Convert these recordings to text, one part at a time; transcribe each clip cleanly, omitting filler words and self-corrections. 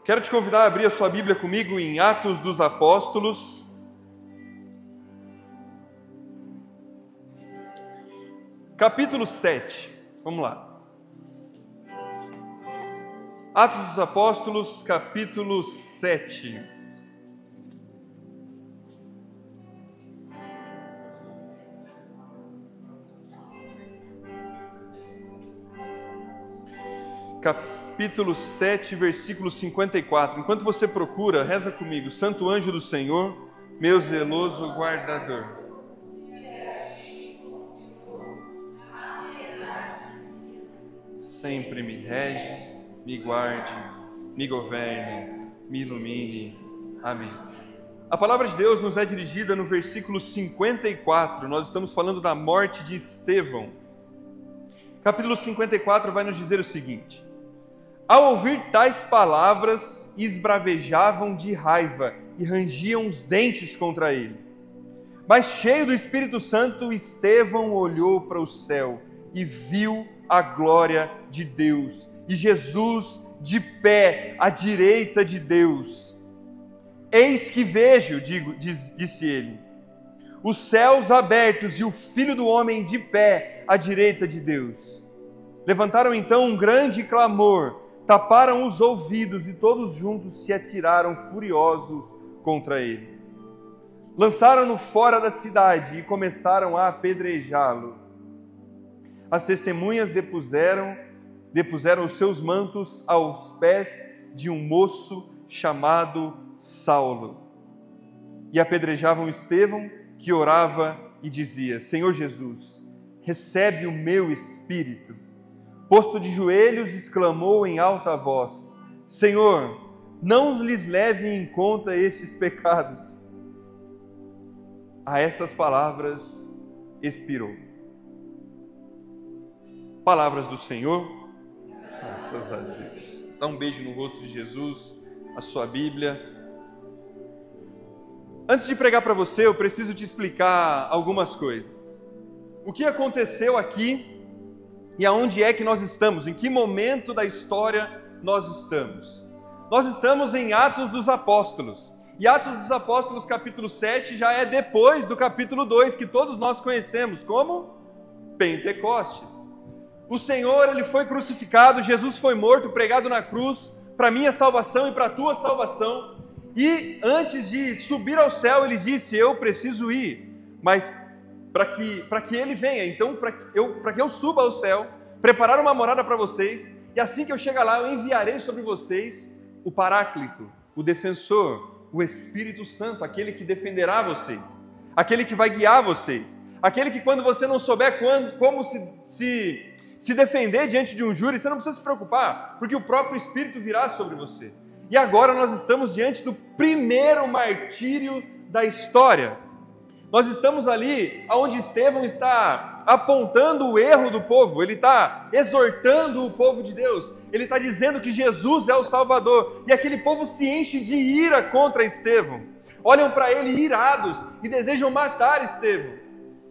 Quero te convidar a abrir a sua Bíblia comigo em Atos dos Apóstolos, capítulo 7. Vamos lá. Atos dos Apóstolos, capítulo 7. Capítulo 7, versículo 54. Enquanto você procura, reza comigo. Santo anjo do Senhor, meu zeloso guardador. Sempre me rege, me guarde, me governe, me ilumine. Amém. A palavra de Deus nos é dirigida no versículo 54. Nós estamos falando da morte de Estevão. Capítulo 54 vai nos dizer o seguinte: ao ouvir tais palavras, esbravejavam de raiva e rangiam os dentes contra ele. Mas cheio do Espírito Santo, Estevão olhou para o céu e viu a glória de Deus e Jesus de pé à direita de Deus. Eis que vejo, disse ele, os céus abertos e o Filho do Homem de pé à direita de Deus. Levantaram então um grande clamor, taparam os ouvidos e todos juntos se atiraram furiosos contra ele. Lançaram-no fora da cidade e começaram a apedrejá-lo. As testemunhas depuseram os seus mantos aos pés de um moço chamado Saulo. E apedrejavam Estevão, que orava e dizia: Senhor Jesus, recebe o meu espírito. Posto de joelhos, exclamou em alta voz: Senhor, não lhes leve em conta estes pecados. A estas palavras expirou. Palavras do Senhor. Graças a Deus. Dá um beijo no rosto de Jesus, a sua Bíblia. Antes de pregar para você, eu preciso te explicar algumas coisas. O que aconteceu aqui e aonde é que nós estamos? Em que momento da história nós estamos? Nós estamos em Atos dos Apóstolos. E Atos dos Apóstolos, capítulo 7, já é depois do capítulo 2, que todos nós conhecemos como Pentecostes. O Senhor, Ele foi crucificado, Jesus foi morto, pregado na cruz, para minha salvação e para a tua salvação. E antes de subir ao céu, Ele disse: eu preciso ir, mas para que Ele venha, então para que eu suba ao céu, preparar uma morada para vocês, e assim que eu chegar lá, eu enviarei sobre vocês o Paráclito, o Defensor, o Espírito Santo, aquele que defenderá vocês, aquele que vai guiar vocês, aquele que quando você não souber como se defender diante de um júri, você não precisa se preocupar, porque o próprio Espírito virá sobre você. E agora nós estamos diante do primeiro martírio da história. Nós estamos ali onde Estevão está apontando o erro do povo, ele está exortando o povo de Deus, ele está dizendo que Jesus é o Salvador, e aquele povo se enche de ira contra Estevão, olham para ele irados e desejam matar Estevão.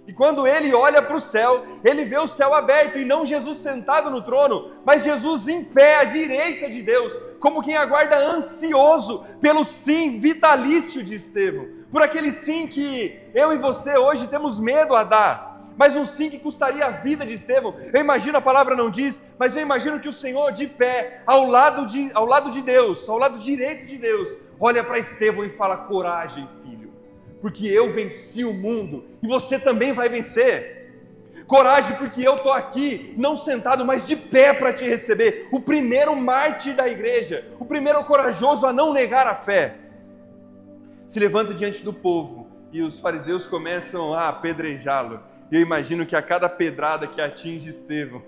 E quando ele olha para o céu, ele vê o céu aberto e não Jesus sentado no trono, mas Jesus em pé à direita de Deus, como quem aguarda ansioso pelo sim vitalício de Estevão, por aquele sim que eu e você hoje temos medo a dar, mas um sim que custaria a vida de Estevão. Eu imagino, a palavra não diz, mas eu imagino que o Senhor de pé, ao lado de Deus, ao lado direito de Deus, olha para Estevão e fala: coragem, filho, porque eu venci o mundo e você também vai vencer. Coragem, porque eu estou aqui, não sentado, mas de pé para te receber. O primeiro mártir da igreja, o primeiro corajoso a não negar a fé, se levanta diante do povo e os fariseus começam a apedrejá-lo. Eu imagino que a cada pedrada que atinge Estevão,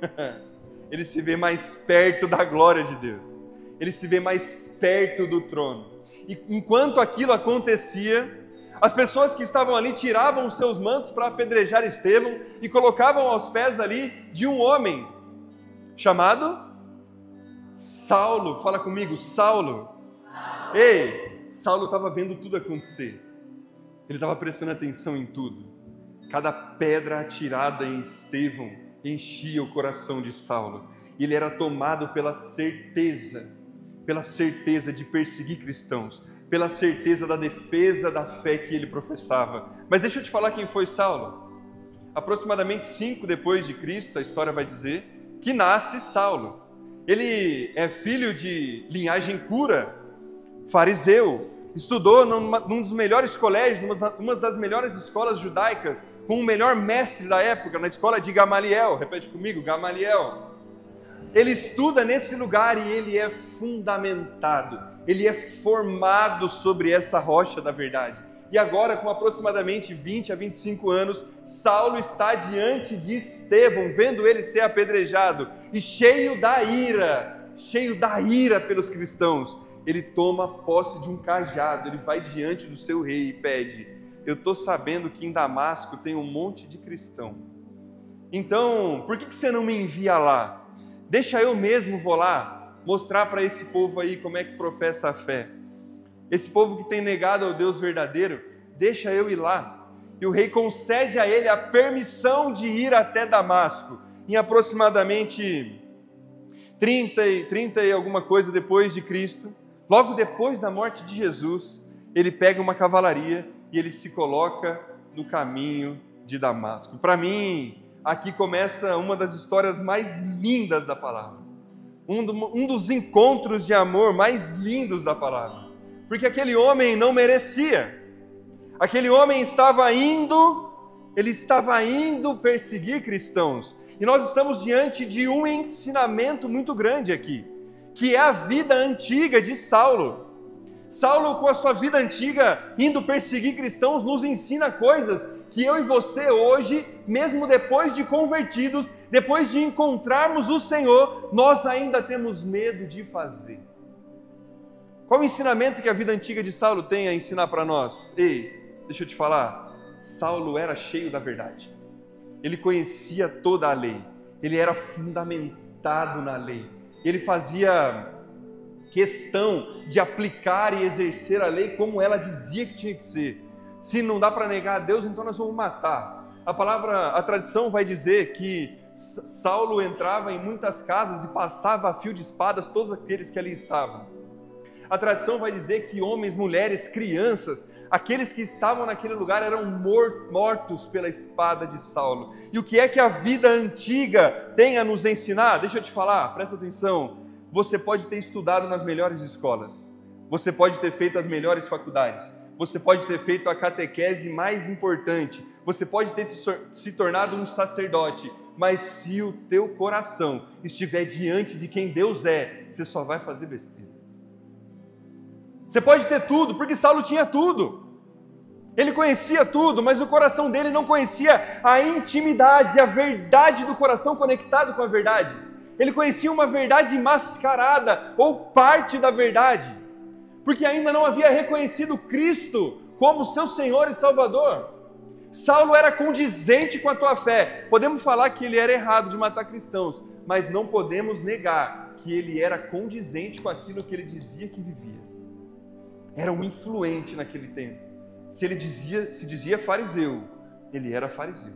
ele se vê mais perto da glória de Deus, ele se vê mais perto do trono. E enquanto aquilo acontecia, as pessoas que estavam ali tiravam os seus mantos para apedrejar Estevão e colocavam aos pés ali de um homem chamado Saulo. Fala comigo, Saulo. Ei, Saulo estava vendo tudo acontecer. Ele estava prestando atenção em tudo. Cada pedra atirada em Estevão enchia o coração de Saulo. E ele era tomado pela certeza pela certeza de perseguir cristãos, pela certeza da defesa da fé que ele professava. Mas deixa eu te falar quem foi Saulo. Aproximadamente 5 depois de Cristo, a história vai dizer, que nasce Saulo. Ele é filho de linhagem pura, fariseu, estudou num dos melhores colégios, numa das melhores escolas judaicas, com o melhor mestre da época, na escola de Gamaliel. Repete comigo, Gamaliel. Ele estuda nesse lugar e ele é fundamentado, ele é formado sobre essa rocha da verdade. E agora, com aproximadamente 20 a 25 anos, Saulo está diante de Estevão, vendo ele ser apedrejado, e cheio da ira pelos cristãos, ele toma posse de um cajado, ele vai diante do seu rei e pede: eu estou sabendo que em Damasco tem um monte de cristão, então por que você não me envia lá? Deixa eu mesmo vou lá mostrar para esse povo aí como é que professa a fé. Esse povo que tem negado ao Deus verdadeiro, deixa eu ir lá. E o rei concede a ele a permissão de ir até Damasco. Em aproximadamente 30 e alguma coisa depois de Cristo, logo depois da morte de Jesus, ele pega uma cavalaria e ele se coloca no caminho de Damasco. Para mim, aqui começa uma das histórias mais lindas da palavra. Um dos encontros de amor mais lindos da palavra. Porque aquele homem não merecia. Aquele homem estava indo perseguir cristãos. E nós estamos diante de um ensinamento muito grande aqui, que é a vida antiga de Saulo. Saulo, com a sua vida antiga, indo perseguir cristãos, nos ensina coisas que eu e você hoje, mesmo depois de convertidos, depois de encontrarmos o Senhor, nós ainda temos medo de fazer. Qual o ensinamento que a vida antiga de Saulo tem a ensinar para nós? Ei, deixa eu te falar, Saulo era cheio da verdade. Ele conhecia toda a lei, ele era fundamentado na lei, ele fazia questão de aplicar e exercer a lei como ela dizia que tinha que ser. Se não dá para negar a Deus, então nós vamos matar. A tradição vai dizer que Saulo entrava em muitas casas e passava a fio de espadas todos aqueles que ali estavam. A tradição vai dizer que homens, mulheres, crianças, aqueles que estavam naquele lugar eram mortos pela espada de Saulo. E o que é que a vida antiga tem a nos ensinar? Deixa eu te falar, presta atenção. Você pode ter estudado nas melhores escolas, você pode ter feito as melhores faculdades, você pode ter feito a catequese mais importante, você pode ter se tornado um sacerdote, mas se o teu coração estiver diante de quem Deus é, você só vai fazer besteira. Você pode ter tudo, porque Saulo tinha tudo. Ele conhecia tudo, mas o coração dele não conhecia a intimidade, a verdade do coração conectado com a verdade. Ele conhecia uma verdade mascarada, ou parte da verdade, porque ainda não havia reconhecido Cristo como seu Senhor e Salvador. Saulo era condizente com a tua fé. Podemos falar que ele era errado de matar cristãos, mas não podemos negar que ele era condizente com aquilo que ele dizia que vivia. Era um influente naquele tempo. Se ele se dizia fariseu, ele era fariseu.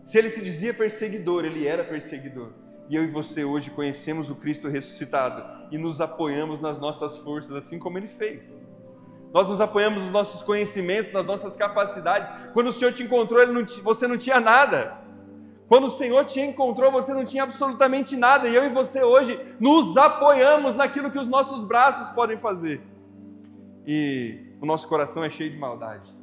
Se ele se dizia perseguidor, ele era perseguidor. E eu e você hoje conhecemos o Cristo ressuscitado e nos apoiamos nas nossas forças, assim como Ele fez. Nós nos apoiamos nos nossos conhecimentos, nas nossas capacidades. Quando o Senhor te encontrou, você não tinha nada. Quando o Senhor te encontrou, você não tinha absolutamente nada. E eu e você hoje nos apoiamos naquilo que os nossos braços podem fazer. E o nosso coração é cheio de maldade.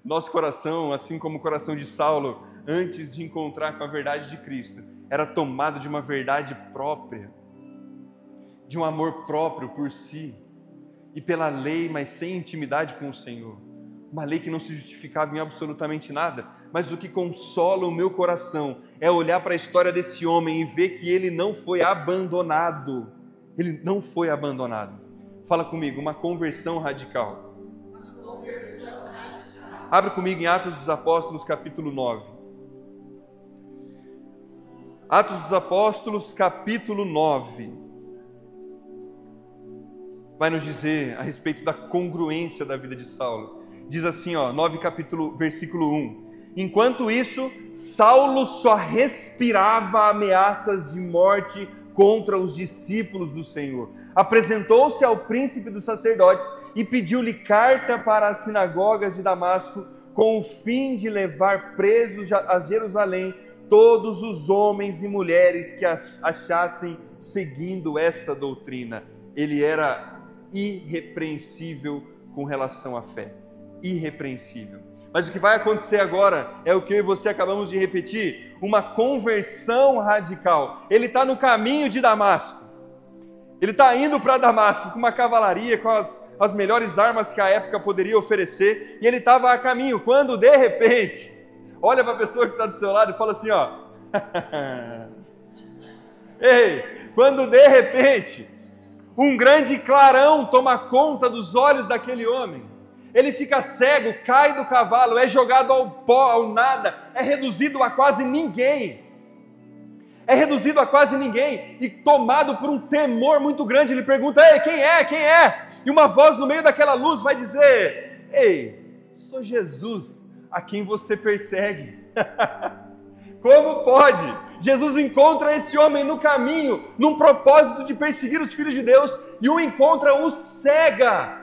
Nosso coração, assim como o coração de Saulo, antes de encontrar com a verdade de Cristo, era tomado de uma verdade própria, de um amor próprio por si, e pela lei, mas sem intimidade com o Senhor. Uma lei que não se justificava em absolutamente nada, mas o que consola o meu coração é olhar para a história desse homem e ver que ele não foi abandonado. Ele não foi abandonado. Fala comigo, uma conversão radical. Abre comigo em Atos dos Apóstolos, capítulo 9. Atos dos Apóstolos, capítulo 9. Vai nos dizer a respeito da congruência da vida de Saulo. Diz assim, 9 versículo 1. Enquanto isso, Saulo só respirava ameaças de morte contra os discípulos do Senhor. Apresentou-se ao príncipe dos sacerdotes e pediu-lhe carta para as sinagogas de Damasco, com o fim de levar presos a Jerusalém todos os homens e mulheres que achassem seguindo essa doutrina. Ele era irrepreensível com relação à fé. Irrepreensível. Mas o que vai acontecer agora é o que eu e você acabamos de repetir, uma conversão radical. Ele está no caminho de Damasco. Ele está indo para Damasco com uma cavalaria, com as melhores armas que a época poderia oferecer, e ele estava a caminho, quando de repente, olha para a pessoa que está do seu lado e fala assim, ó, ei, quando de repente, um grande clarão toma conta dos olhos daquele homem, ele fica cego, cai do cavalo, é jogado ao pó, ao nada, é reduzido a quase ninguém. E tomado por um temor muito grande, ele pergunta, ei, quem é? Quem é? E uma voz no meio daquela luz vai dizer, ei, sou Jesus, a quem você persegue. Como pode? Jesus encontra esse homem no caminho, num propósito de perseguir os filhos de Deus, e o encontra, o cega,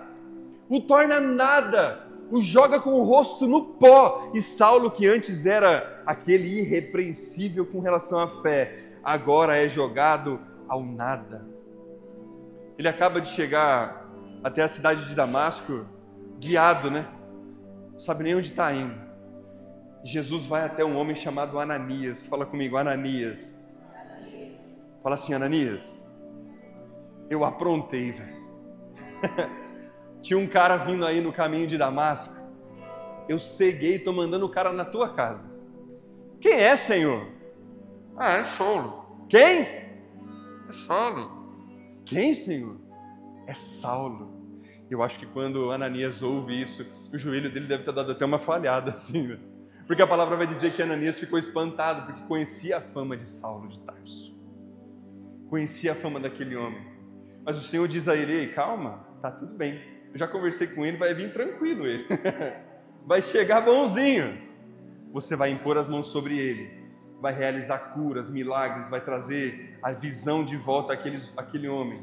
o torna nada, o joga com o rosto no pó. E Saulo, que antes era aquele irrepreensível com relação à fé, agora é jogado ao nada. Ele acaba de chegar até a cidade de Damasco, guiado, né? Não sabe nem onde está indo. Jesus vai até um homem chamado Ananias. Fala comigo, Ananias. Fala assim, Ananias, eu aprontei, velho. Tinha um cara vindo aí no caminho de Damasco. Eu ceguei e estou mandando o cara na tua casa. Quem é, Senhor? Ah, é Saulo. Quem? É Saulo. Quem, Senhor? É Saulo. Eu acho que quando Ananias ouve isso, o joelho dele deve ter dado até uma falhada, assim, né? Porque a palavra vai dizer que Ananias ficou espantado, porque conhecia a fama de Saulo de Tarso. Conhecia a fama daquele homem. Mas o Senhor diz a ele, ei, calma, tá tudo bem. Eu já conversei com ele, vai vir tranquilo ele. Vai chegar bonzinho. Você vai impor as mãos sobre ele, vai realizar curas, milagres, vai trazer a visão de volta àquele homem.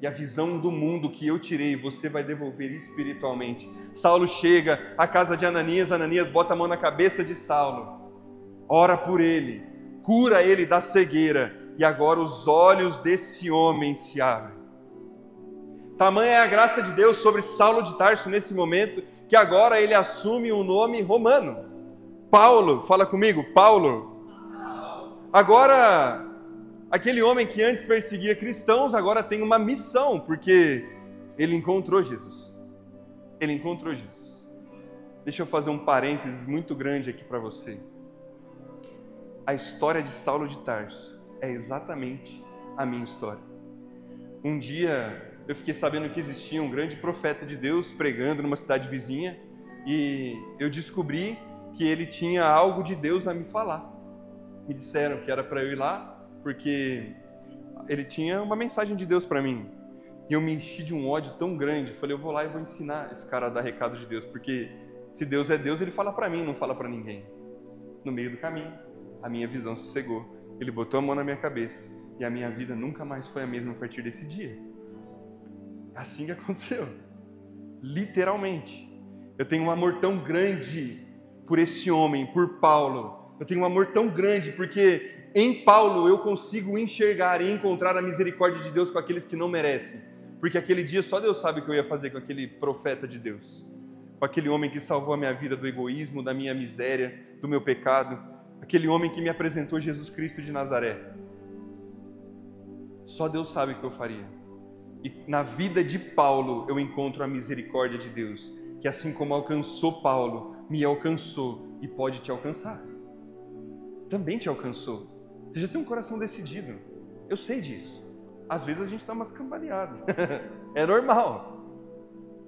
E a visão do mundo que eu tirei, você vai devolver espiritualmente. Saulo chega à casa de Ananias, Ananias bota a mão na cabeça de Saulo, ora por ele, cura ele da cegueira, e agora os olhos desse homem se abrem. Tamanha é a graça de Deus sobre Saulo de Tarso nesse momento, que agora ele assume um nome romano. Paulo, fala comigo, Paulo. Agora, aquele homem que antes perseguia cristãos, agora tem uma missão, porque ele encontrou Jesus. Ele encontrou Jesus. Deixa eu fazer um parênteses muito grande aqui para você. A história de Saulo de Tarso é exatamente a minha história. Um dia eu fiquei sabendo que existia um grande profeta de Deus pregando numa cidade vizinha, e eu descobri que ele tinha algo de Deus a me falar. Me disseram que era para eu ir lá, porque ele tinha uma mensagem de Deus para mim. E eu me enchi de um ódio tão grande, falei, eu vou lá e vou ensinar esse cara a dar recado de Deus, porque se Deus é Deus, ele fala para mim, não fala para ninguém. No meio do caminho, a minha visão se cegou, ele botou a mão na minha cabeça, e a minha vida nunca mais foi a mesma a partir desse dia. Assim que aconteceu, literalmente. Eu tenho um amor tão grande por esse homem, por Paulo. Eu tenho um amor tão grande porque em Paulo eu consigo enxergar e encontrar a misericórdia de Deus com aqueles que não merecem. Porque aquele dia só Deus sabe o que eu ia fazer com aquele profeta de Deus. Com aquele homem que salvou a minha vida do egoísmo, da minha miséria, do meu pecado. Aquele homem que me apresentou Jesus Cristo de Nazaré. Só Deus sabe o que eu faria. E na vida de Paulo eu encontro a misericórdia de Deus, que assim como alcançou Paulo, me alcançou e pode te alcançar. Também te alcançou. Você já tem um coração decidido. Eu sei disso. Às vezes a gente dá umas cambaleadas. É normal.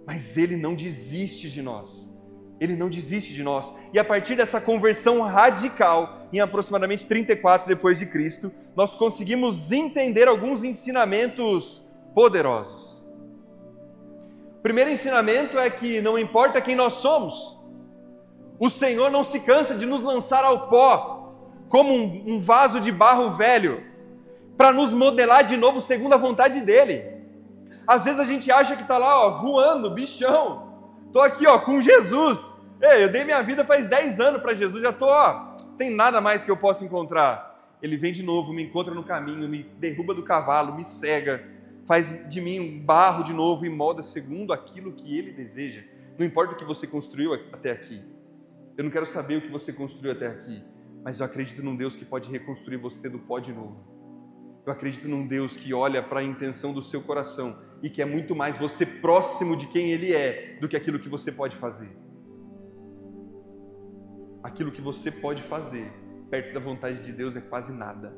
Mas Ele não desiste de nós. Ele não desiste de nós. E a partir dessa conversão radical, em aproximadamente 34 depois de Cristo, nós conseguimos entender alguns ensinamentos poderosos. O primeiro ensinamento é que não importa quem nós somos, o Senhor não se cansa de nos lançar ao pó, como um vaso de barro velho, para nos modelar de novo segundo a vontade dele. Às vezes a gente acha que está lá, voando, bichão. Estou aqui, com Jesus. Ei, eu dei minha vida faz 10 anos para Jesus, já estou, tem nada mais que eu possa encontrar. Ele vem de novo, me encontra no caminho, me derruba do cavalo, me cega, faz de mim um barro de novo e molda segundo aquilo que ele deseja. Não importa o que você construiu até aqui. Eu não quero saber o que você construiu até aqui, mas eu acredito num Deus que pode reconstruir você do pó de novo. Eu acredito num Deus que olha para a intenção do seu coração e que é muito mais você próximo de quem Ele é do que aquilo que você pode fazer. Aquilo que você pode fazer perto da vontade de Deus é quase nada.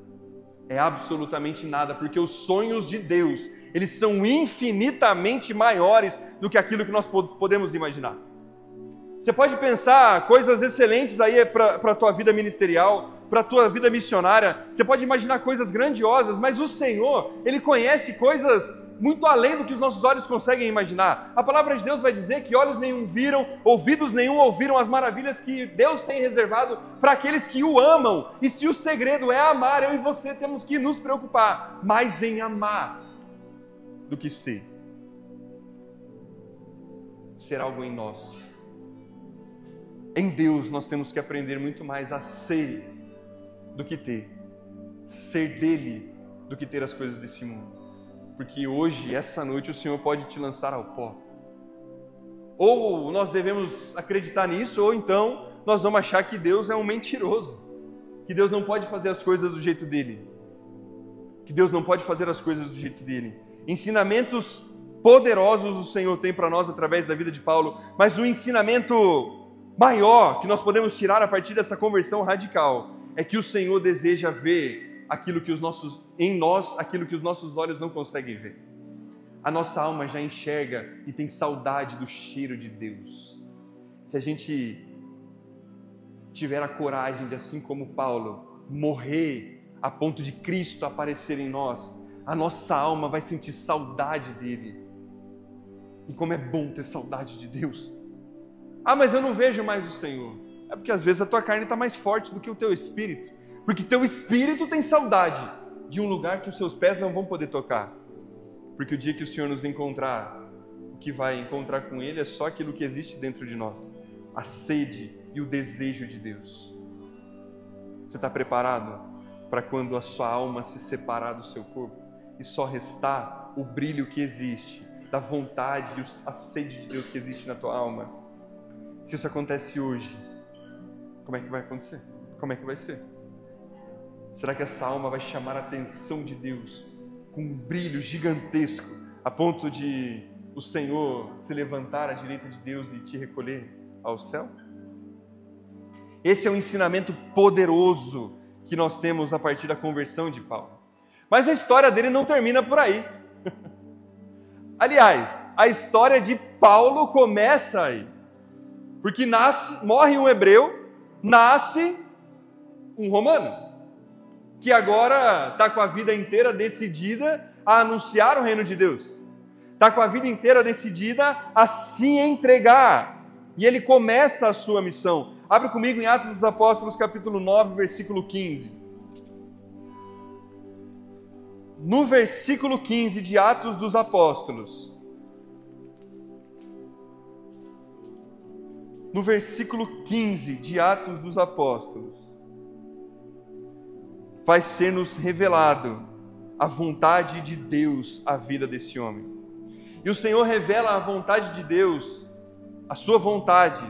É absolutamente nada, porque os sonhos de Deus, eles são infinitamente maiores do que aquilo que nós podemos imaginar. Você pode pensar coisas excelentes aí para a tua vida ministerial, para a tua vida missionária. Você pode imaginar coisas grandiosas, mas o Senhor, Ele conhece coisas muito além do que os nossos olhos conseguem imaginar. A palavra de Deus vai dizer que olhos nenhum viram, ouvidos nenhum ouviram as maravilhas que Deus tem reservado para aqueles que o amam. E se o segredo é amar, eu e você temos que nos preocupar mais em amar do que ser algo em nós. Em Deus nós temos que aprender muito mais a ser do que ter. Ser dele do que ter as coisas desse mundo. Porque hoje, essa noite, o Senhor pode te lançar ao pó. Ou nós devemos acreditar nisso, ou então nós vamos achar que Deus é um mentiroso. Que Deus não pode fazer as coisas do jeito dele. Que Deus não pode fazer as coisas do jeito dele. Ensinamentos poderosos o Senhor tem para nós através da vida de Paulo, mas o ensinamento maior que nós podemos tirar a partir dessa conversão radical é que o Senhor deseja ver aquilo que em nós, aquilo que os nossos olhos não conseguem ver. A nossa alma já enxerga e tem saudade do cheiro de Deus. Se a gente tiver a coragem de, assim como Paulo, morrer a ponto de Cristo aparecer em nós, a nossa alma vai sentir saudade dele. E como é bom ter saudade de Deus. Mas eu não vejo mais o Senhor. É porque às vezes a tua carne está mais forte do que o teu espírito. Porque teu espírito tem saudade de um lugar que os seus pés não vão poder tocar. Porque o dia que o Senhor nos encontrar, o que vai encontrar com Ele é só aquilo que existe dentro de nós. A sede e o desejo de Deus. Você está preparado para quando a sua alma se separar do seu corpo e só restar o brilho que existe, da vontade e a sede de Deus que existe na tua alma? Se isso acontece hoje, como é que vai acontecer? Como é que vai ser? Será que essa alma vai chamar a atenção de Deus com um brilho gigantesco, a ponto de o Senhor se levantar à direita de Deus e te recolher ao céu? Esse é um ensinamento poderoso que nós temos a partir da conversão de Paulo. Mas a história dele não termina por aí. Aliás, a história de Paulo começa aí. Porque morre um hebreu, nasce um romano, que agora está com a vida inteira decidida a anunciar o reino de Deus. Está com a vida inteira decidida a se entregar. E ele começa a sua missão. Abre comigo em Atos dos Apóstolos, capítulo 9, versículo 15. No versículo 15 de Atos dos Apóstolos. No versículo 15 de Atos dos Apóstolos, vai ser nos revelado a vontade de Deus à vida desse homem. E o Senhor revela a vontade de Deus, a sua vontade.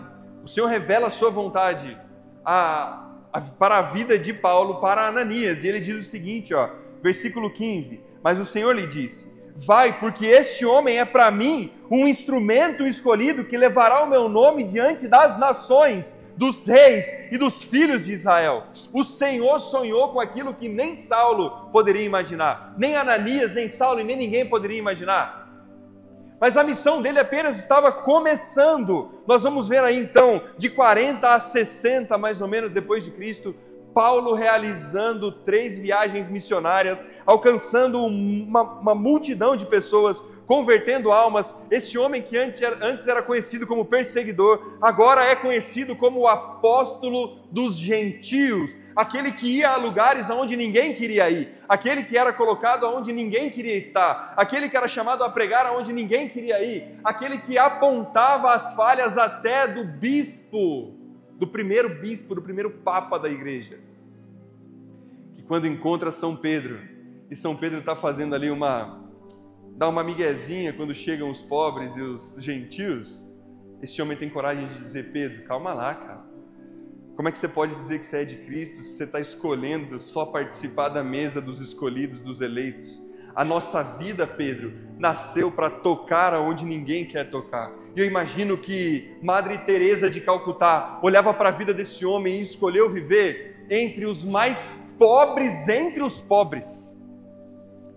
O Senhor revela a sua vontade para a vida de Paulo, para Ananias. E ele diz o seguinte, versículo 15: mas o Senhor lhe disse: vai, porque este homem é para mim um instrumento escolhido que levará o meu nome diante das nações, dos reis e dos filhos de Israel. O Senhor sonhou com aquilo que nem Saulo poderia imaginar, nem Ananias, nem Saulo e nem ninguém poderia imaginar. Mas a missão dele apenas estava começando. Nós vamos ver aí então, de 40 a 60 mais ou menos depois de Cristo, Paulo realizando 3 viagens missionárias, alcançando uma multidão de pessoas convertendo almas. Esse homem que antes era conhecido como perseguidor, agora é conhecido como o apóstolo dos gentios, aquele que ia a lugares aonde ninguém queria ir, aquele que era colocado aonde ninguém queria estar, aquele que era chamado a pregar aonde ninguém queria ir, aquele que apontava as falhas até do bispo, do primeiro papa da igreja, que quando encontra São Pedro, e São Pedro está fazendo ali dá uma miguezinha quando chegam os pobres e os gentios, esse homem tem coragem de dizer: Pedro, calma lá, cara. Como é que você pode dizer que você é de Cristo se você está escolhendo só participar da mesa dos escolhidos, dos eleitos? A nossa vida, Pedro, nasceu para tocar aonde ninguém quer tocar. E eu imagino que Madre Teresa de Calcutá olhava para a vida desse homem e escolheu viver entre os mais pobres entre os pobres.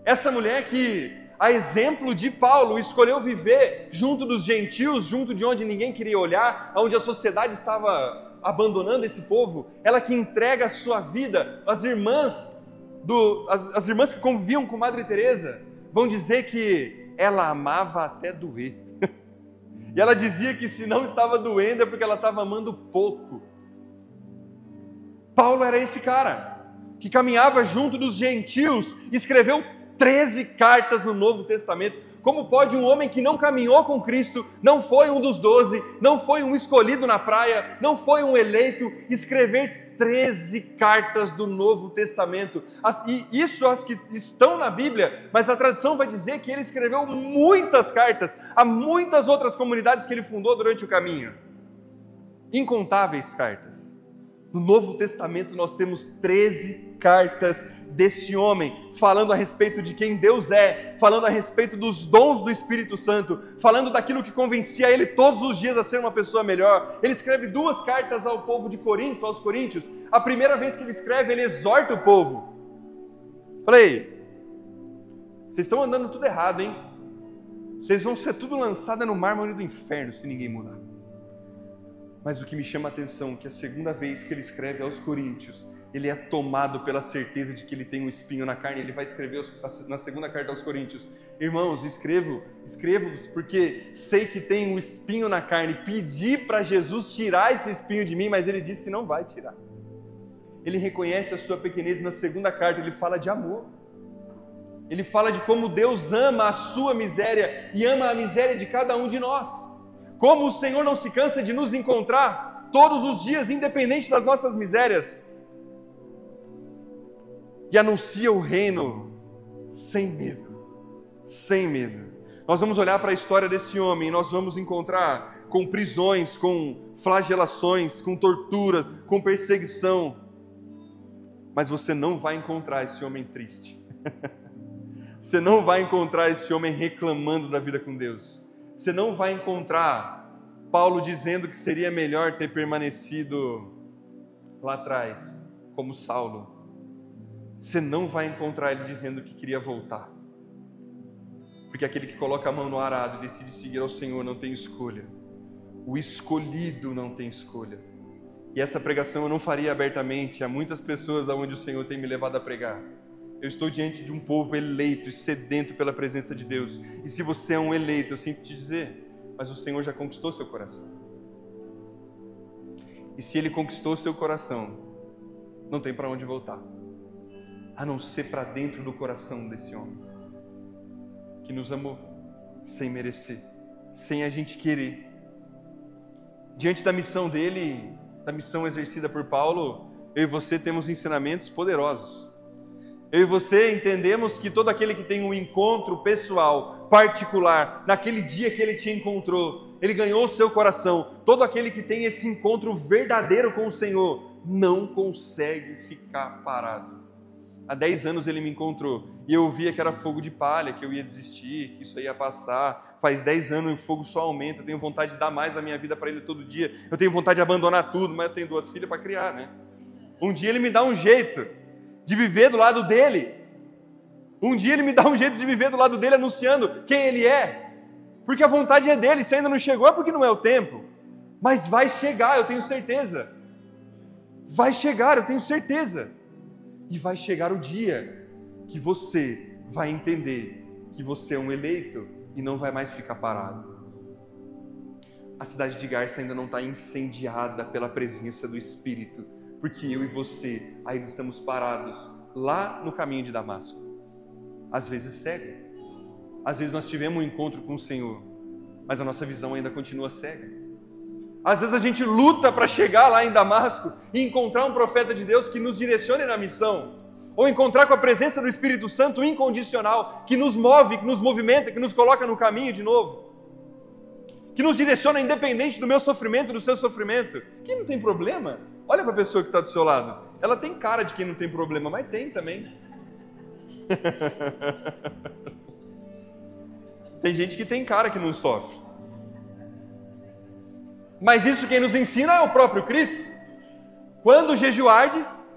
Essa mulher que, a exemplo de Paulo, escolheu viver junto dos gentios, junto de onde ninguém queria olhar, onde a sociedade estava abandonando esse povo, ela que entrega a sua vida. As irmãs que conviviam com Madre Teresa vão dizer que ela amava até doer. E ela dizia que se não estava doendo é porque ela estava amando pouco. Paulo era esse cara que caminhava junto dos gentios, escreveu 13 cartas no Novo Testamento. Como pode um homem que não caminhou com Cristo, não foi um dos 12, não foi um escolhido na praia, não foi um eleito, escrever 13 cartas do Novo Testamento? E isso as que estão na Bíblia, mas a tradição vai dizer que ele escreveu muitas cartas a muitas outras comunidades que ele fundou durante o caminho. Incontáveis cartas. No Novo Testamento nós temos 13 cartas desse homem, falando a respeito de quem Deus é, falando a respeito dos dons do Espírito Santo, falando daquilo que convencia ele todos os dias a ser uma pessoa melhor. Ele escreve 2 cartas ao povo de Corinto, aos coríntios. A primeira vez que ele escreve, ele exorta o povo. Falei, vocês estão andando tudo errado, hein? Vocês vão ser tudo lançado no mármore do inferno se ninguém mudar. Mas o que me chama a atenção é que a segunda vez que ele escreve aos coríntios, ele é tomado pela certeza de que ele tem um espinho na carne. Ele vai escrever na segunda carta aos coríntios: irmãos, escrevo-vos porque sei que tem um espinho na carne. Pedi para Jesus tirar esse espinho de mim, mas ele disse que não vai tirar. Ele reconhece a sua pequenez. Na segunda carta ele fala de amor. Ele fala de como Deus ama a sua miséria e ama a miséria de cada um de nós. Como o Senhor não se cansa de nos encontrar todos os dias, independente das nossas misérias. E anuncia o reino sem medo. Sem medo. Nós vamos olhar para a história desse homem e nós vamos encontrar com prisões, com flagelações, com tortura, com perseguição. Mas você não vai encontrar esse homem triste. Você não vai encontrar esse homem reclamando da vida com Deus. Você não vai encontrar Paulo dizendo que seria melhor ter permanecido lá atrás, como Saulo. Você não vai encontrar ele dizendo que queria voltar. Porque aquele que coloca a mão no arado e decide seguir ao Senhor não tem escolha. O escolhido não tem escolha. E essa pregação eu não faria abertamente a muitas pessoas aonde o Senhor tem me levado a pregar. Eu estou diante de um povo eleito e sedento pela presença de Deus. E se você é um eleito, eu sinto te dizer, mas o Senhor já conquistou seu coração. E se Ele conquistou seu coração, não tem para onde voltar. A não ser para dentro do coração desse homem, que nos amou sem merecer, sem a gente querer. Diante da missão dele, da missão exercida por Paulo, eu e você temos ensinamentos poderosos. Eu e você entendemos que todo aquele que tem um encontro pessoal, particular, naquele dia que ele te encontrou, ele ganhou o seu coração. Todo aquele que tem esse encontro verdadeiro com o Senhor, não consegue ficar parado. Há 10 anos ele me encontrou e eu via que era fogo de palha, que eu ia desistir, que isso ia passar. Faz 10 anos e o fogo só aumenta. Eu tenho vontade de dar mais a minha vida para ele todo dia. Eu tenho vontade de abandonar tudo, mas eu tenho 2 filhas para criar, né? Um dia ele me dá um jeito de viver do lado dele. Um dia ele me dá um jeito de viver do lado dele, anunciando quem ele é. Porque a vontade é dele. Se ainda não chegou é porque não é o tempo. Mas vai chegar, eu tenho certeza. Vai chegar, eu tenho certeza. E vai chegar o dia que você vai entender que você é um eleito e não vai mais ficar parado. A cidade de Garça ainda não está incendiada pela presença do Espírito, porque eu e você ainda estamos parados lá no caminho de Damasco. Às vezes cego, às vezes nós tivemos um encontro com o Senhor, mas a nossa visão ainda continua cega. Às vezes a gente luta para chegar lá em Damasco e encontrar um profeta de Deus que nos direcione na missão, ou encontrar com a presença do Espírito Santo incondicional, que nos move, que nos movimenta, que nos coloca no caminho de novo, que nos direciona independente do meu sofrimento, do seu sofrimento. Que não tem problema. Olha para a pessoa que está do seu lado. Ela tem cara de quem não tem problema, mas tem também. Tem gente que tem cara que não sofre. Mas isso quem nos ensina é o próprio Cristo. Quando jejuardes,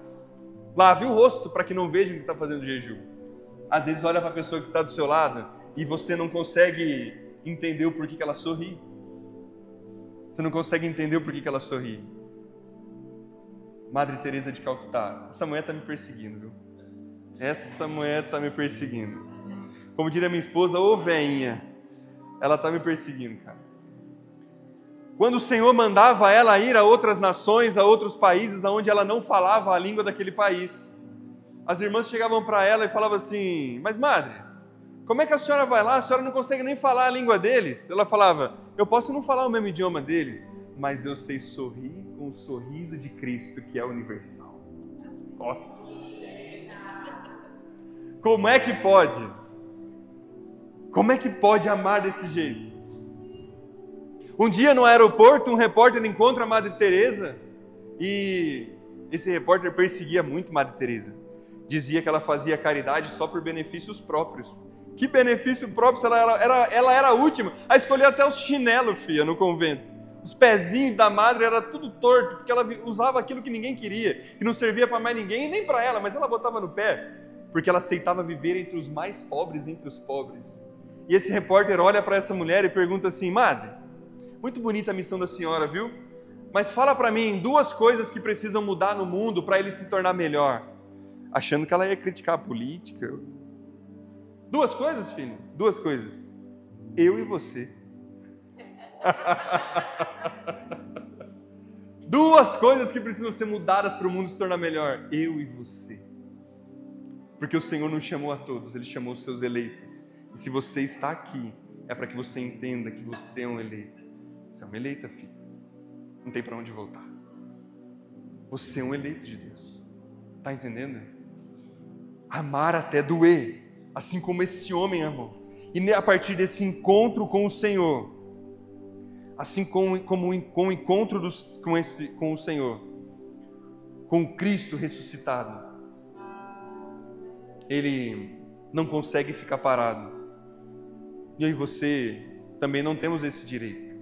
lave o rosto para que não vejam que está fazendo jejum. Às vezes olha para a pessoa que está do seu lado e você não consegue entender o porquê que ela sorri. Você não consegue entender o porquê que ela sorri. Madre Teresa de Calcutá, essa mulher está me perseguindo, viu? Essa mulher está me perseguindo. Como diria minha esposa, ô veinha, ela está me perseguindo, cara. Quando o Senhor mandava ela ir a outras nações, a outros países, onde ela não falava a língua daquele país, as irmãs chegavam para ela e falavam assim: mas madre, como é que a senhora vai lá? A senhora não consegue nem falar a língua deles. Ela falava: eu posso não falar o mesmo idioma deles, mas eu sei sorrir com o sorriso de Cristo, que é universal. Nossa! Como é que pode? Como é que pode amar desse jeito? Um dia no aeroporto, um repórter encontra a Madre Teresa e esse repórter perseguia muito Madre Teresa. Dizia que ela fazia caridade só por benefícios próprios. Que benefício próprio? Ela era a última a escolher até os chinelos, filha, no convento. Os pezinhos da madre era tudo torto, porque ela usava aquilo que ninguém queria, que não servia para mais ninguém, e nem para ela, mas ela botava no pé, porque ela aceitava viver entre os mais pobres, entre os pobres. E esse repórter olha para essa mulher e pergunta assim: madre, muito bonita a missão da senhora, viu? Mas fala para mim 2 coisas que precisam mudar no mundo para ele se tornar melhor. Achando que ela ia criticar a política. 2 coisas, filho? 2 coisas. Eu e você. 2 coisas que precisam ser mudadas para o mundo se tornar melhor. Eu e você. Porque o Senhor não chamou a todos, Ele chamou os seus eleitos. E se você está aqui, é para que você entenda que você é um eleito. Você é uma eleita, filho. Não tem para onde voltar. Você é um eleito de Deus. Está entendendo? Amar até doer. Assim como esse homem amou. E a partir desse encontro com o Senhor, assim como com o encontro com o Senhor, com o Cristo ressuscitado, ele não consegue ficar parado. E eu e você também não temos esse direito.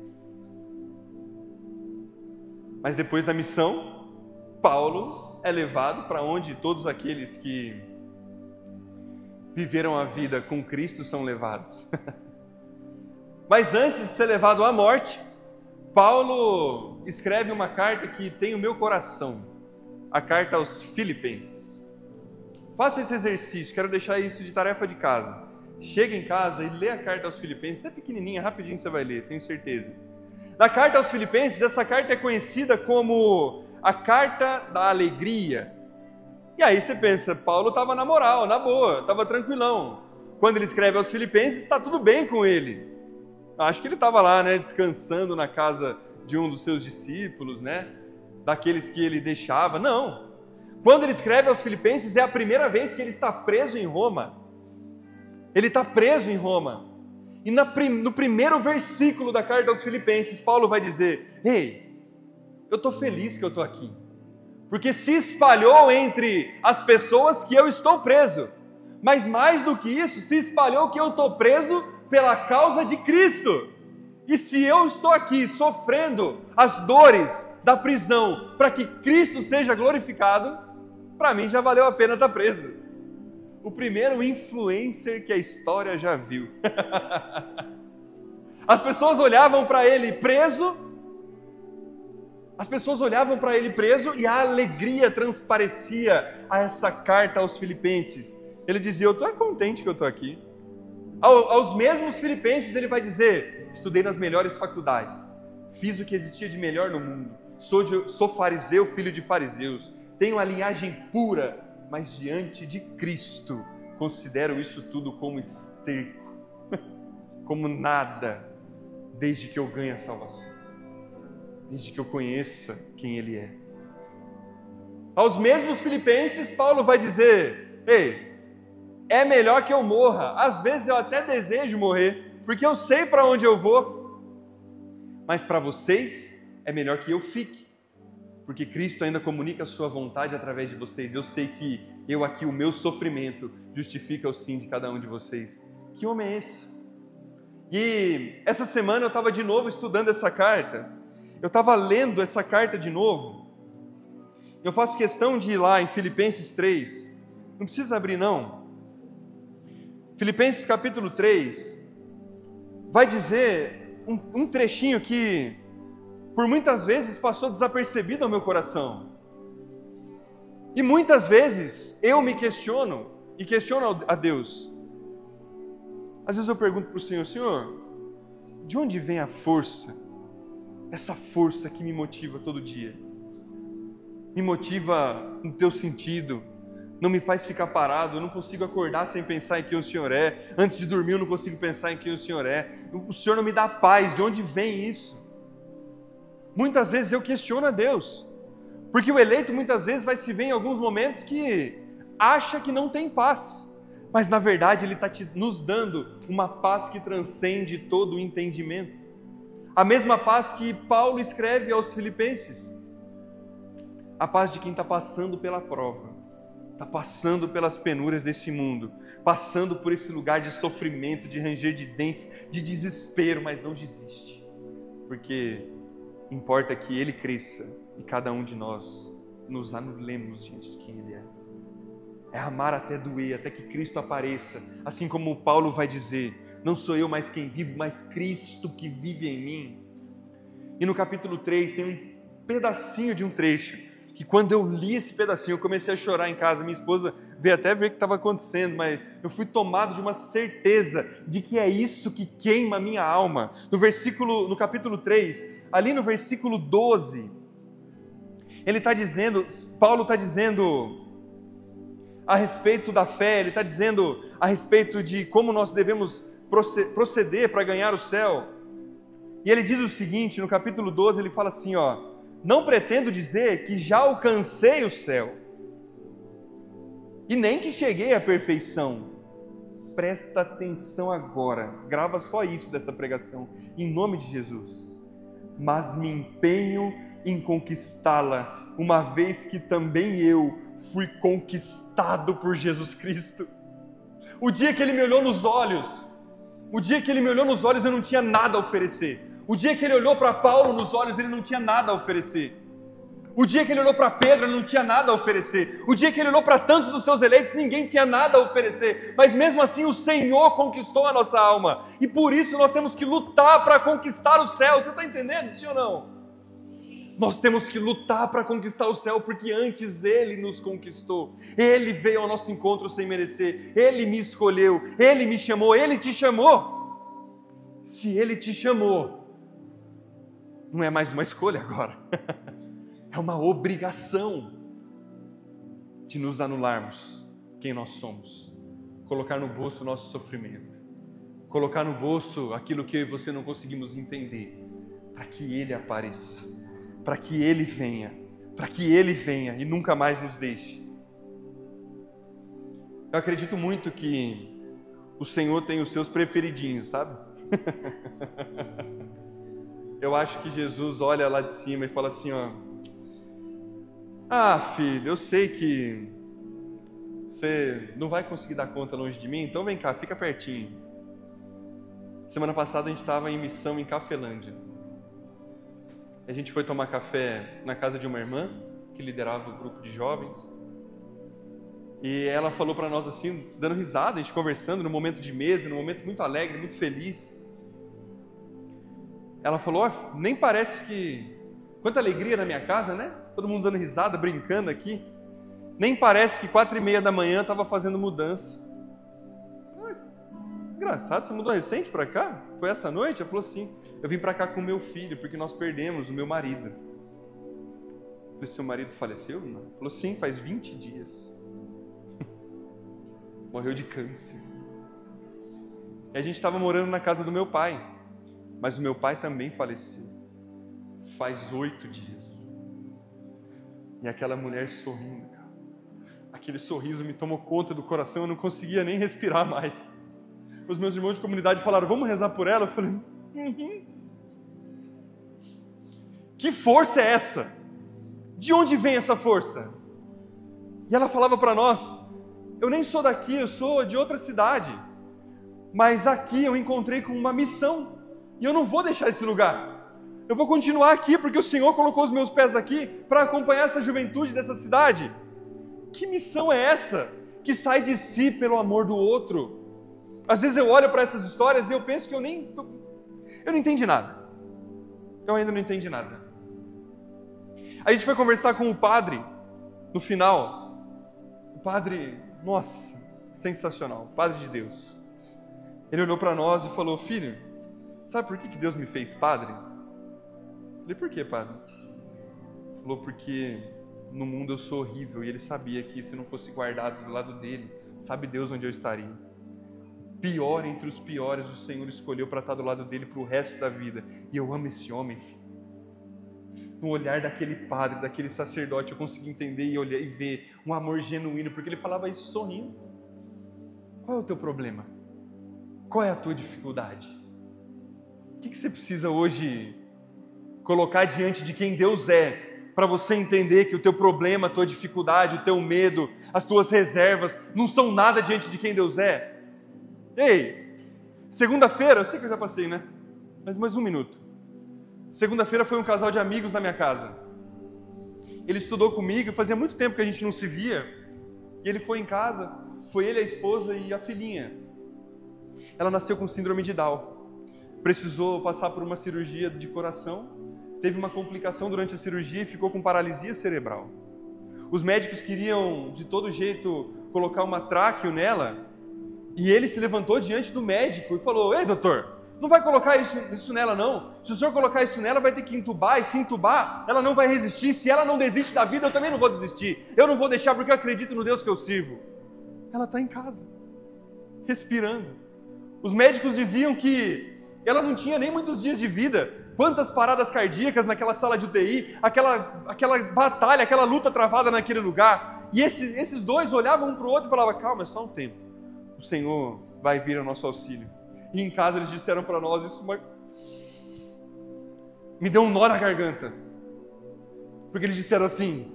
Mas depois da missão, Paulo é levado para onde todos aqueles que viveram a vida com Cristo são levados. Mas antes de ser levado à morte, Paulo escreve uma carta que tem o meu coração, a carta aos Filipenses. Faça esse exercício, quero deixar isso de tarefa de casa. Chega em casa e lê a carta aos Filipenses, é pequenininha, rapidinho você vai ler, tenho certeza. Na carta aos Filipenses, essa carta é conhecida como a carta da alegria. E aí você pensa, Paulo estava na moral, na boa, estava tranquilão. Quando ele escreve aos Filipenses, está tudo bem com ele. Acho que ele estava lá, né, descansando na casa de um dos seus discípulos, né, daqueles que ele deixava. Não. Quando ele escreve aos Filipenses, é a primeira vez que ele está preso em Roma. Ele está preso em Roma. E no primeiro versículo da carta aos Filipenses, Paulo vai dizer: ei, eu estou feliz que eu estou aqui, porque se espalhou entre as pessoas que eu estou preso, mas mais do que isso, se espalhou que eu estou preso pela causa de Cristo. E se eu estou aqui sofrendo as dores da prisão para que Cristo seja glorificado, para mim já valeu a pena estar preso. O primeiro influencer que a história já viu. As pessoas olhavam para ele preso, e a alegria transparecia a essa carta aos Filipenses. Ele dizia: eu estou contente que eu estou aqui. Aos mesmos filipenses ele vai dizer: estudei nas melhores faculdades, fiz o que existia de melhor no mundo, sou fariseu, filho de fariseus, tenho a linhagem pura, mas diante de Cristo considero isso tudo como esterco, como nada, desde que eu ganhe a salvação, desde que eu conheça quem Ele é. Aos mesmos filipenses, Paulo vai dizer: ei, é melhor que eu morra, às vezes eu até desejo morrer, porque eu sei para onde eu vou, mas para vocês é melhor que eu fique, porque Cristo ainda comunica a sua vontade através de vocês. Eu sei que eu aqui, o meu sofrimento, justifica o sim de cada um de vocês. Que homem é esse? E essa semana eu estava de novo estudando essa carta, eu estava lendo essa carta de novo. Eu faço questão de ir lá em Filipenses 3, não precisa abrir não. Filipenses capítulo 3, vai dizer um trechinho que por muitas vezes passou desapercebido ao meu coração. E muitas vezes eu me questiono e questiono a Deus. Às vezes eu pergunto para o Senhor: Senhor, de onde vem a força? Essa força que me motiva todo dia. Me motiva no teu sentido. Não me faz ficar parado. Eu não consigo acordar sem pensar em quem o Senhor é. Antes de dormir eu não consigo pensar em quem o Senhor é. O Senhor não me dá paz. De onde vem isso? Muitas vezes eu questiono a Deus. Porque o eleito muitas vezes vai se ver em alguns momentos que acha que não tem paz. Mas na verdade Ele está nos dando uma paz que transcende todo o entendimento. A mesma paz que Paulo escreve aos Filipenses. A paz de quem está passando pela prova, está passando pelas penúrias desse mundo, passando por esse lugar de sofrimento, de ranger de dentes, de desespero, mas não desiste. Porque importa que Ele cresça e cada um de nós nos anulemos diante de quem Ele é. É amar até doer, até que Cristo apareça. Assim como Paulo vai dizer: não sou eu mais quem vive, mas Cristo que vive em mim. E no capítulo 3 tem um pedacinho de um trecho, que quando eu li esse pedacinho, eu comecei a chorar em casa. Minha esposa veio até ver o que estava acontecendo, mas eu fui tomado de uma certeza de que é isso que queima a minha alma. No capítulo 3, ali no versículo 12, Paulo está dizendo a respeito da fé, ele está dizendo a respeito de como nós devemos proceder para ganhar o céu. E ele diz o seguinte, no capítulo 12, ele fala assim, não pretendo dizer que já alcancei o céu, e nem que cheguei à perfeição. Presta atenção agora, grava só isso dessa pregação, em nome de Jesus. Mas me empenho em conquistá-la, uma vez que também eu fui conquistado por Jesus Cristo. O dia que Ele me olhou nos olhos, eu não tinha nada a oferecer. O dia que Ele olhou para Paulo nos olhos, ele não tinha nada a oferecer. O dia que Ele olhou para Pedro, ele não tinha nada a oferecer. O dia que Ele olhou para tantos dos seus eleitos, ninguém tinha nada a oferecer. Mas mesmo assim o Senhor conquistou a nossa alma. E por isso nós temos que lutar para conquistar o céu. Você está entendendo, sim ou não? Nós temos que lutar para conquistar o céu, porque antes Ele nos conquistou. Ele veio ao nosso encontro sem merecer. Ele me escolheu, Ele me chamou, Ele te chamou. Se Ele te chamou, não é mais uma escolha agora. É uma obrigação de nos anularmos quem nós somos. Colocar no bolso o nosso sofrimento. Colocar no bolso aquilo que eu e você não conseguimos entender. Para que Ele apareça. Para que Ele venha. Para que Ele venha e nunca mais nos deixe. Eu acredito muito que o Senhor tem os seus preferidinhos, sabe? Eu acho que Jesus olha lá de cima e fala assim, filho, eu sei que você não vai conseguir dar conta longe de mim, então vem cá, fica pertinho. Semana passada a gente estava em missão em Cafelândia. A gente foi tomar café na casa de uma irmã que liderava o grupo de jovens. E ela falou para nós assim, dando risada, a gente conversando, num momento de mesa, num momento muito alegre, muito feliz. Ela falou, nem parece que... Quanta alegria na minha casa, né? Todo mundo dando risada, brincando aqui. Nem parece que 4:30 da manhã estava fazendo mudança. engraçado, você mudou recente para cá? Foi essa noite? Ela falou assim, eu vim para cá com meu filho, porque nós perdemos o meu marido. Eu falei, seu marido faleceu? Não. Ela falou, sim, faz 20 dias. Morreu de câncer. E a gente estava morando na casa do meu pai, mas o meu pai também faleceu. Faz 8 dias. E aquela mulher sorrindo, cara. Aquele sorriso me tomou conta do coração, eu não conseguia nem respirar mais. Os meus irmãos de comunidade falaram, vamos rezar por ela? Eu falei, Que força é essa? De onde vem essa força? E ela falava para nós, eu nem sou daqui, eu sou de outra cidade. Mas aqui eu encontrei com uma missão. E eu não vou deixar esse lugar. Eu vou continuar aqui, porque o Senhor colocou os meus pés aqui para acompanhar essa juventude dessa cidade. Que missão é essa? Que sai de si pelo amor do outro. Às vezes eu olho para essas histórias e eu penso que eu não entendi nada. Eu ainda não entendi nada. A gente foi conversar com o padre, no final. O padre, nossa, sensacional, padre de Deus. Ele olhou para nós e falou, filho, sabe por que Deus me fez padre? Eu falei, por que, padre? Ele falou, porque no mundo eu sou horrível, e ele sabia que se não fosse guardado do lado dele, sabe Deus onde eu estaria. Pior entre os piores, o Senhor escolheu para estar do lado dele para o resto da vida. E eu amo esse homem, filho. No olhar daquele padre, daquele sacerdote, eu consegui entender e olhar e ver um amor genuíno, porque ele falava isso sorrindo. Qual é o teu problema? Qual é a tua dificuldade? O que você precisa hoje colocar diante de quem Deus é, para você entender que o teu problema, a tua dificuldade, o teu medo, as tuas reservas, não são nada diante de quem Deus é? Ei, segunda-feira, eu sei que eu já passei, né? Mas mais um minuto. Segunda-feira foi um casal de amigos na minha casa. Ele estudou comigo, fazia muito tempo que a gente não se via. E ele foi em casa, foi ele, a esposa e a filhinha. Ela nasceu com síndrome de Down. Precisou passar por uma cirurgia de coração. Teve uma complicação durante a cirurgia e ficou com paralisia cerebral. Os médicos queriam, de todo jeito, colocar uma tráqueo nela. E ele se levantou diante do médico e falou, ei, doutor, não vai colocar isso nela não. Se o senhor colocar isso nela, vai ter que entubar. E se entubar, ela não vai resistir. Se ela não desiste da vida, eu também não vou desistir. Eu não vou deixar porque eu acredito no Deus que eu sirvo. Ela está em casa, respirando. Os médicos diziam que ela não tinha nem muitos dias de vida. Quantas paradas cardíacas naquela sala de UTI, aquela batalha, aquela luta travada naquele lugar. E esses dois olhavam um para o outro e falavam, calma, é só um tempo. O Senhor vai vir ao nosso auxílio. E em casa eles disseram para nós, isso me deu um nó na garganta. Porque eles disseram assim,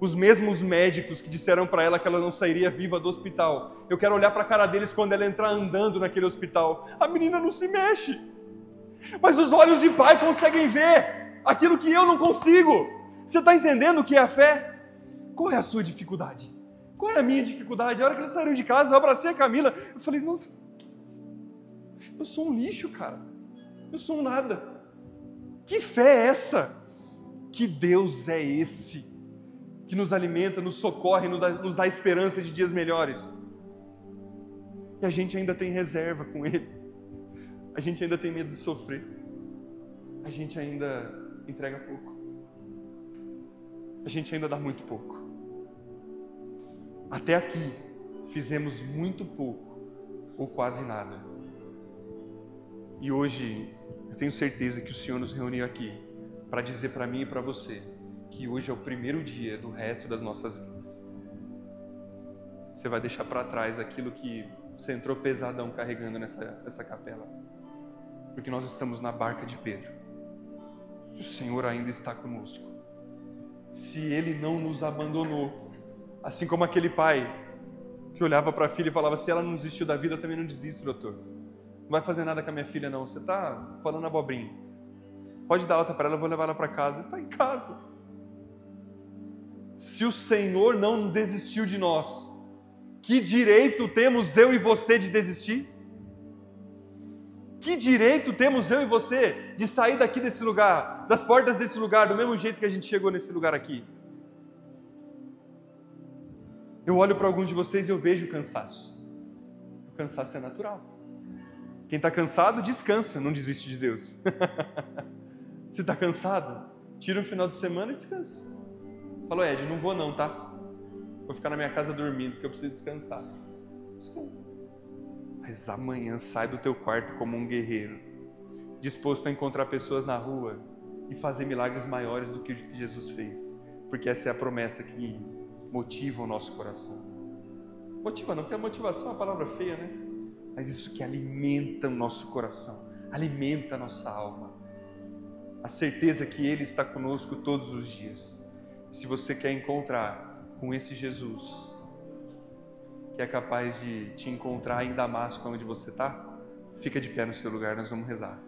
os mesmos médicos que disseram para ela que ela não sairia viva do hospital, eu quero olhar para a cara deles quando ela entrar andando naquele hospital. A menina não se mexe. Mas os olhos de pai conseguem ver aquilo que eu não consigo. Você está entendendo o que é a fé? Qual é a sua dificuldade? Qual é a minha dificuldade? A hora que eles saíram de casa, eu abracei a Camila. Eu falei, nossa, eu sou um lixo, cara. Eu sou um nada. Que fé é essa? Que Deus é esse? Que nos alimenta, nos socorre, nos dá esperança de dias melhores. E a gente ainda tem reserva com Ele. A gente ainda tem medo de sofrer. A gente ainda entrega pouco. A gente ainda dá muito pouco. Até aqui, fizemos muito pouco, ou quase nada. E hoje, eu tenho certeza que o Senhor nos reuniu aqui para dizer para mim e para você que hoje é o primeiro dia do resto das nossas vidas. Você vai deixar para trás aquilo que você entrou pesadão carregando nessa capela. Porque nós estamos na barca de Pedro. O Senhor ainda está conosco. Se Ele não nos abandonou, assim como aquele pai que olhava para a filha e falava, se ela não desistiu da vida, eu também não desisto, doutor. Não vai fazer nada com a minha filha não, você está falando abobrinha. Pode dar alta para ela, eu vou levar ela para casa. Está em casa. Se o Senhor não desistiu de nós, que direito temos eu e você de desistir? Que direito temos eu e você de sair daqui desse lugar, das portas desse lugar, do mesmo jeito que a gente chegou nesse lugar aqui? Eu olho para alguns de vocês e eu vejo o cansaço. O cansaço é natural. Quem está cansado, descansa, não desiste de Deus. Se está cansado, tira um final de semana e descansa. Falou, Ed, não vou não, tá? Vou ficar na minha casa dormindo, porque eu preciso descansar. Descansa. Mas amanhã sai do teu quarto como um guerreiro, disposto a encontrar pessoas na rua e fazer milagres maiores do que Jesus fez. Porque essa é a promessa que motiva o nosso coração. Motiva não, porque a motivação é uma palavra feia, né? Mas isso que alimenta o nosso coração, alimenta a nossa alma. A certeza que Ele está conosco todos os dias. E se você quer encontrar com esse Jesus, que é capaz de te encontrar em Damasco, onde você está, fica de pé no seu lugar, nós vamos rezar.